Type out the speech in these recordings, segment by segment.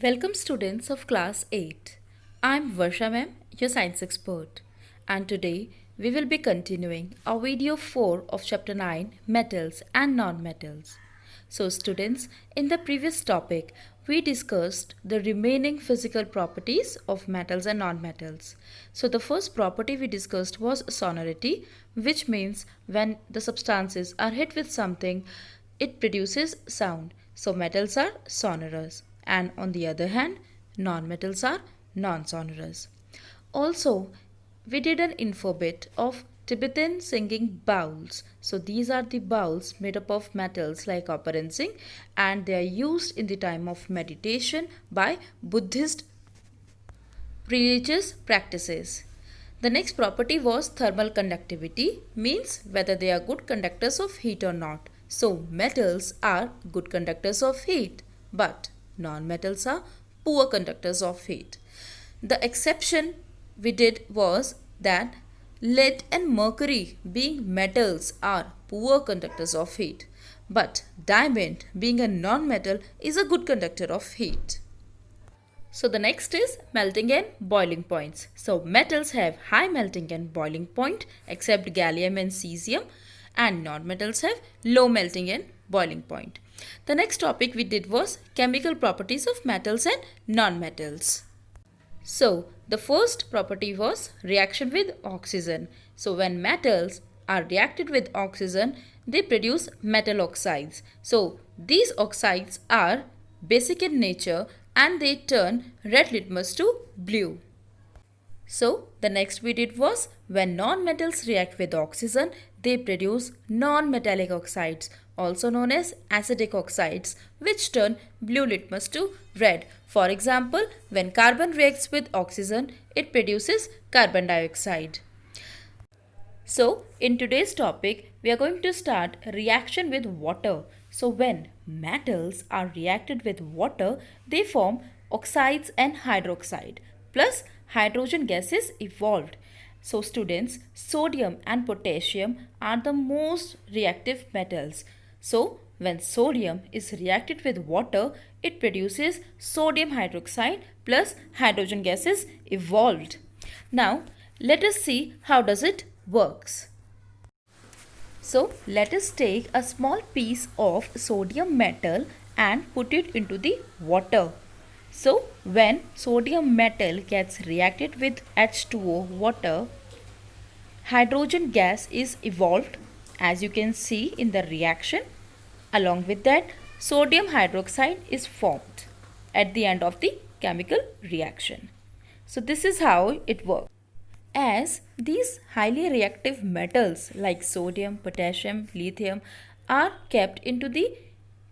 Welcome students of class 8. I'm Varsha ma'am, your science expert, and today we will be continuing our video 4 of chapter 9, metals and non-metals. So students, in the previous topic we discussed the remaining physical properties of metals and non-metals. So the first property we discussed was sonority, which means when the substances are hit with something, it produces sound. So metals are sonorous, and on the other hand, non-metals are non-sonorous. Also, we did an info bit of Tibetan singing bowls. So these are the bowls made up of metals like copper and zinc, and they are used in the time of meditation by Buddhist religious practices. The next property was thermal conductivity, means whether they are good conductors of heat or not. So metals are good conductors of heat, but non-metals are poor conductors of heat. The exception we did was that lead and mercury, being metals, are poor conductors of heat, but diamond, being a non-metal, is a good conductor of heat. So the next is melting and boiling points. So metals have high melting and boiling point except gallium and cesium, and non-metals have low melting and boiling point. The next topic we did was chemical properties of metals and non-metals. So the first property was reaction with oxygen. So when metals are reacted with oxygen, they produce metal oxides. So these oxides are basic in nature and they turn red litmus to blue. So the next we did was when non-metals react with oxygen, they produce non-metallic oxides, also known as acidic oxides, which turn blue litmus to red. For example, when carbon reacts with oxygen, it produces carbon dioxide. So in today's topic, we are going to start reaction with water. So when metals are reacted with water, they form oxides and hydroxide. Plus hydrogen gas is evolved. So students, sodium and potassium are the most reactive metals. So when sodium is reacted with water, it produces sodium hydroxide plus hydrogen gas is evolved. Now let us see how does it works. So let us take a small piece of sodium metal and put it into the water. So when sodium metal gets reacted with H2O water, hydrogen gas is evolved, as you can see in the reaction. Along with that, sodium hydroxide is formed at the end of the chemical reaction. So this is how it works. As these highly reactive metals like sodium, potassium, lithium are kept into the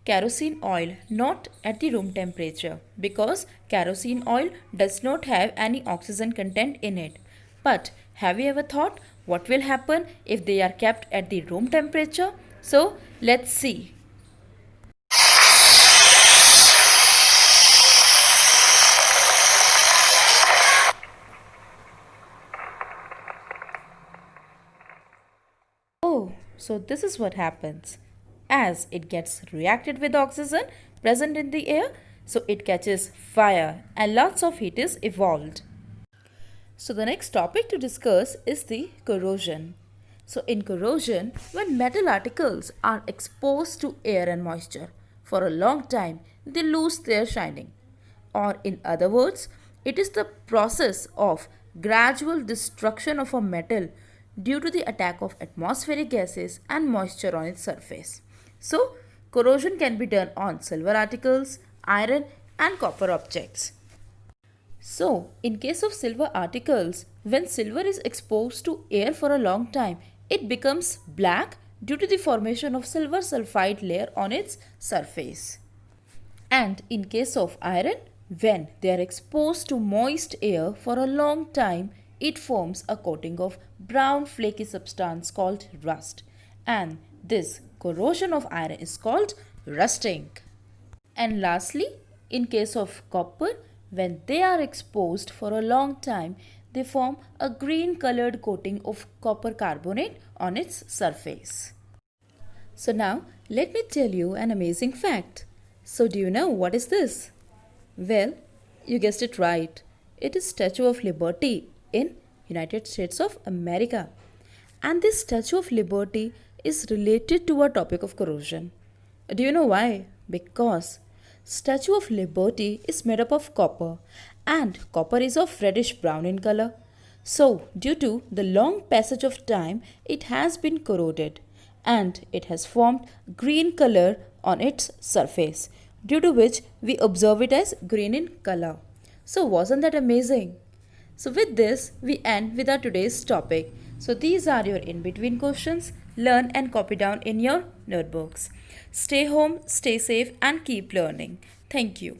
kerosene oil, not at the room temperature, because kerosene oil does not have any oxygen content in it. But have you ever thought what will happen if they are kept at the room temperature? So let's see. Oh, so this is what happens. As it gets reacted with oxygen present in the air, so it catches fire and lots of heat is evolved. So the next topic to discuss is the corrosion. So in corrosion, when metal articles are exposed to air and moisture for a long time, they lose their shining. Or in other words, it is the process of gradual destruction of a metal due to the attack of atmospheric gases and moisture on its surface. So, corrosion can be done on silver articles, iron and copper objects. So, in case of silver articles, when silver is exposed to air for a long time, it becomes black due to the formation of silver sulfide layer on its surface. And in case of iron, when they are exposed to moist air for a long time, it forms a coating of brown flaky substance called rust. And this corrosion of iron is called rusting. And lastly, in case of copper, when they are exposed for a long time, they form a green colored coating of copper carbonate on its surface. So now let me tell you an amazing fact. So do you know what is this? Well, you guessed it right. It is Statue of Liberty in United States of America. And this Statue of Liberty is related to our topic of corrosion. Do you know why? Because Statue of Liberty is made up of copper and copper is of reddish brown in color. So, due to the long passage of time, it has been corroded and it has formed green color on its surface, due to which we observe it as green in color. So, wasn't that amazing? So, with this, we end with our today's topic. So, these are your in between questions. Learn and copy down in your notebooks. Stay home, stay safe, and keep learning. Thank you.